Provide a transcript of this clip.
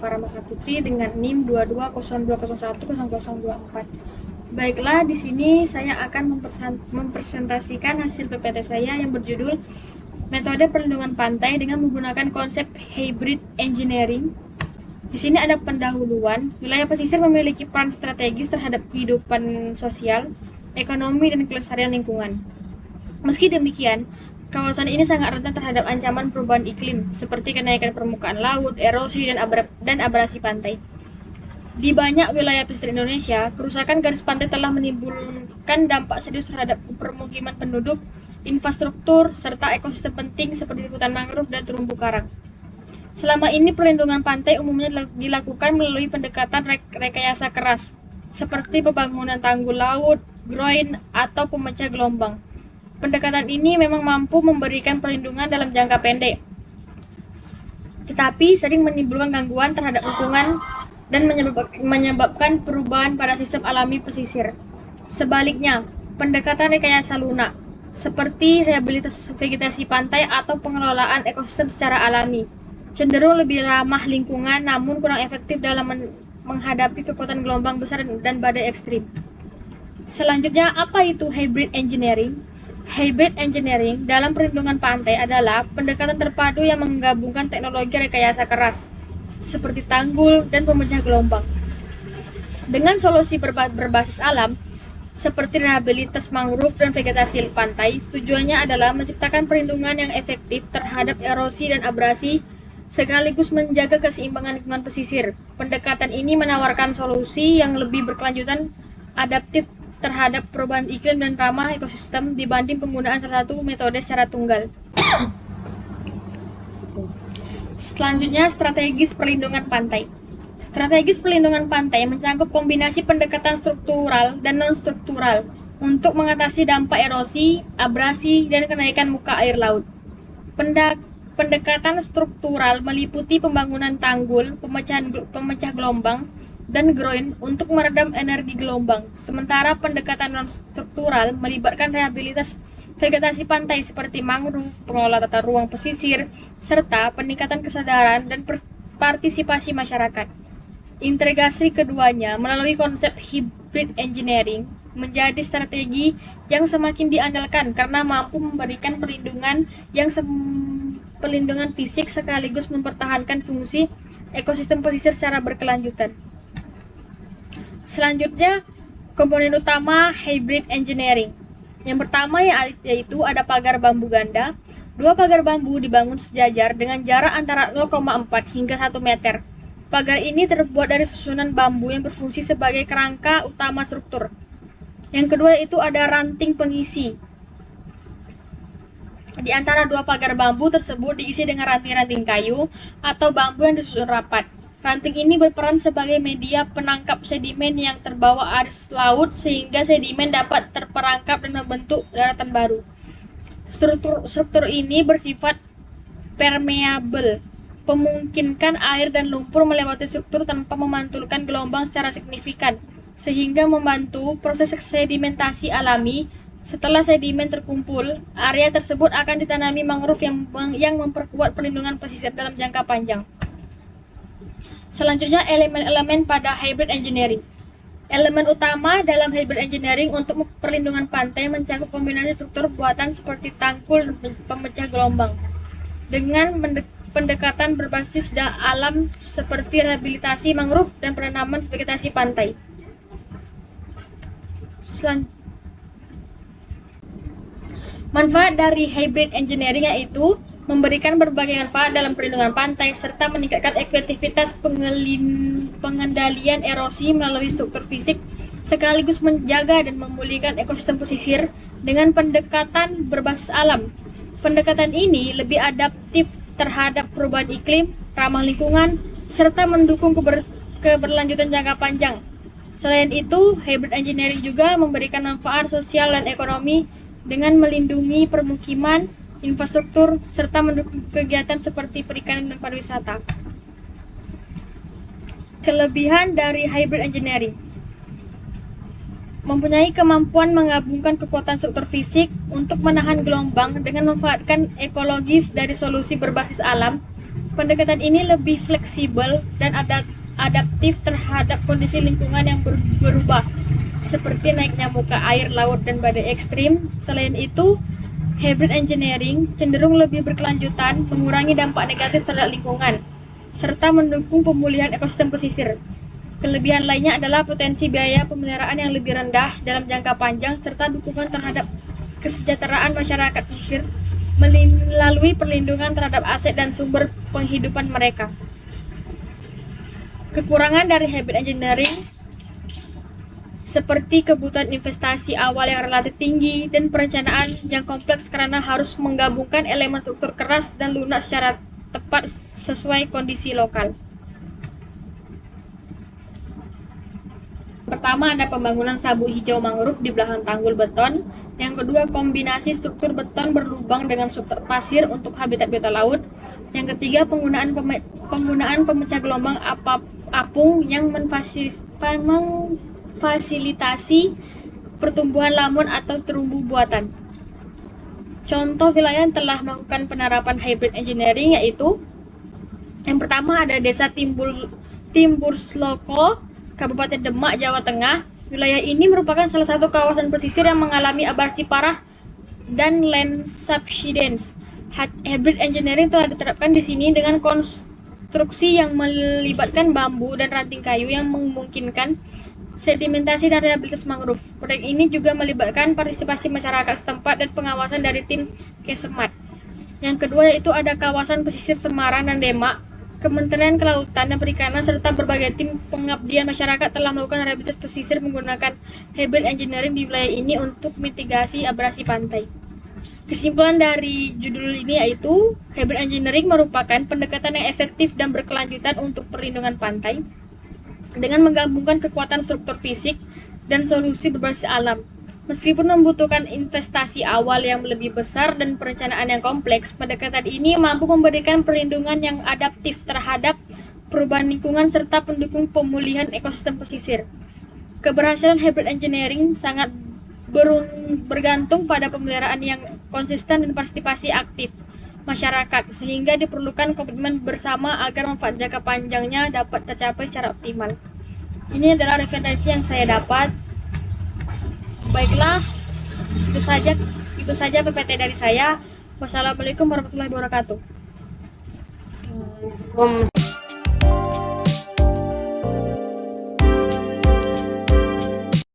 Faramasa Putri dengan NIM 2202010024. Baiklah, di sini saya akan mempresentasikan hasil PPT saya yang berjudul Metode Perlindungan Pantai dengan menggunakan konsep hybrid engineering. Di sini ada pendahuluan. Wilayah pesisir memiliki peran strategis terhadap kehidupan sosial, ekonomi, dan kelestarian lingkungan. Meski demikian, kawasan ini sangat rentan terhadap ancaman perubahan iklim, seperti kenaikan permukaan laut, erosi, dan abrasi pantai. Di banyak wilayah pesisir Indonesia, kerusakan garis pantai telah menimbulkan dampak serius terhadap permukiman penduduk, infrastruktur, serta ekosistem penting seperti hutan mangrove dan terumbu karang. Selama ini perlindungan pantai umumnya dilakukan melalui pendekatan rekayasa keras, seperti pembangunan tanggul laut, groin, atau pemecah gelombang. Pendekatan ini memang mampu memberikan perlindungan dalam jangka pendek, tetapi sering menimbulkan gangguan terhadap lingkungan dan menyebabkan perubahan pada sistem alami pesisir. Sebaliknya, pendekatan rekayasa lunak, seperti rehabilitasi vegetasi pantai atau pengelolaan ekosistem secara alami, cenderung lebih ramah lingkungan namun kurang efektif dalam menghadapi kekuatan gelombang besar dan badai ekstrim. Selanjutnya, apa itu hybrid engineering? Hybrid engineering dalam perlindungan pantai adalah pendekatan terpadu yang menggabungkan teknologi rekayasa keras, seperti tanggul dan pemecah gelombang, dengan solusi berbasis alam, seperti rehabilitas mangrove dan vegetasi pantai. Tujuannya adalah menciptakan perlindungan yang efektif terhadap erosi dan abrasi, sekaligus menjaga keseimbangan lingkungan pesisir. Pendekatan ini menawarkan solusi yang lebih berkelanjutan, adaptif terhadap perubahan iklim dan ramah ekosistem dibanding penggunaan salah satu metode secara tunggal. Selanjutnya, strategis perlindungan pantai. Strategis perlindungan pantai mencakup kombinasi pendekatan struktural dan non-struktural untuk mengatasi dampak erosi, abrasi, dan kenaikan muka air laut. Pendekatan struktural meliputi pembangunan tanggul, pemecah gelombang, dan groin untuk meredam energi gelombang. Sementara pendekatan non-struktural melibatkan rehabilitas vegetasi pantai seperti mangrove, pengelola tata ruang pesisir, serta peningkatan kesadaran dan partisipasi masyarakat. Integrasi keduanya melalui konsep hybrid engineering menjadi strategi yang semakin diandalkan karena mampu memberikan perlindungan fisik sekaligus mempertahankan fungsi ekosistem pesisir secara berkelanjutan. Selanjutnya, komponen utama hybrid engineering. Yang pertama yaitu ada pagar bambu ganda. Dua pagar bambu dibangun sejajar dengan jarak antara 0,4 hingga 1 meter. Pagar ini terbuat dari susunan bambu yang berfungsi sebagai kerangka utama struktur. Yang kedua itu ada ranting pengisi. Di antara dua pagar bambu tersebut diisi dengan ranting-ranting kayu atau bambu yang disusun rapat. Ranting ini berperan sebagai media penangkap sedimen yang terbawa arus laut sehingga sedimen dapat terperangkap dan membentuk daratan baru. Struktur ini bersifat permeabel, memungkinkan air dan lumpur melewati struktur tanpa memantulkan gelombang secara signifikan, sehingga membantu proses sedimentasi alami. Setelah sedimen terkumpul, area tersebut akan ditanami mangrove yang memperkuat perlindungan pesisir dalam jangka panjang. Selanjutnya, elemen-elemen pada hybrid engineering. Elemen utama dalam hybrid engineering untuk perlindungan pantai mencakup kombinasi struktur buatan seperti tanggul dan pemecah gelombang, dengan pendekatan berbasis alam seperti rehabilitasi mangrove dan penanaman vegetasi pantai. Manfaat dari hybrid engineering yaitu memberikan berbagai manfaat dalam perlindungan pantai serta meningkatkan efektivitas pengendalian erosi melalui struktur fisik sekaligus menjaga dan memulihkan ekosistem pesisir dengan pendekatan berbasis alam. Pendekatan ini lebih adaptif terhadap perubahan iklim, ramah lingkungan, serta mendukung keberlanjutan jangka panjang. Selain itu, hybrid engineering juga memberikan manfaat sosial dan ekonomi dengan melindungi permukiman, infrastruktur, serta mendukung kegiatan seperti perikanan dan pariwisata. Kelebihan dari hybrid engineering: mempunyai kemampuan menggabungkan kekuatan struktur fisik untuk menahan gelombang dengan memanfaatkan ekologis dari solusi berbasis alam, Pendekatan ini lebih fleksibel dan adaptif terhadap kondisi lingkungan yang berubah, seperti naiknya muka air laut dan badai ekstrim. Selain itu, hybrid engineering cenderung lebih berkelanjutan, mengurangi dampak negatif terhadap lingkungan, serta mendukung pemulihan ekosistem pesisir. Kelebihan lainnya adalah potensi biaya pemeliharaan yang lebih rendah dalam jangka panjang, serta dukungan terhadap kesejahteraan masyarakat pesisir melalui perlindungan terhadap aset dan sumber penghidupan mereka. Kekurangan dari hybrid engineering seperti kebutuhan investasi awal yang relatif tinggi dan perencanaan yang kompleks karena harus menggabungkan elemen struktur keras dan lunak secara tepat sesuai kondisi lokal. Pertama, ada pembangunan sabuk hijau mangrove di belahan tanggul beton. Yang kedua, kombinasi struktur beton berlubang dengan substrat pasir untuk habitat biota laut. Yang ketiga, penggunaan pemecah gelombang apung yang memfasilitasi pertumbuhan lamun atau terumbu buatan. Contoh wilayah yang telah melakukan penerapan hybrid engineering yaitu yang pertama ada Desa Timbursloko, Kabupaten Demak, Jawa Tengah. Wilayah ini merupakan salah satu kawasan pesisir yang mengalami abrasi parah dan land subsidence. Hybrid engineering telah diterapkan di sini dengan konstruksi yang melibatkan bambu dan ranting kayu yang memungkinkan sedimentasi dan rehabilitasi mangrove. Proyek ini juga melibatkan partisipasi masyarakat setempat dan pengawasan dari tim Kesemat. Yang kedua yaitu ada kawasan pesisir Semarang dan Demak. Kementerian Kelautan dan Perikanan serta berbagai tim pengabdian masyarakat telah melakukan rehabilitasi pesisir menggunakan hybrid engineering di wilayah ini untuk mitigasi abrasi pantai. Kesimpulan dari judul ini yaitu hybrid engineering merupakan pendekatan yang efektif dan berkelanjutan untuk perlindungan pantai dengan menggabungkan kekuatan struktur fisik dan solusi berbasis alam. Meskipun membutuhkan investasi awal yang lebih besar dan perencanaan yang kompleks, pendekatan ini mampu memberikan perlindungan yang adaptif terhadap perubahan lingkungan serta pendukung pemulihan ekosistem pesisir. Keberhasilan hybrid engineering sangat bergantung pada pemeliharaan yang konsisten dan partisipasi aktif masyarakat, sehingga diperlukan komitmen bersama agar manfaat jangka panjangnya dapat tercapai secara optimal. Ini adalah referensi yang saya dapat. Baiklah, itu saja PPT dari saya. Wassalamualaikum warahmatullahi wabarakatuh.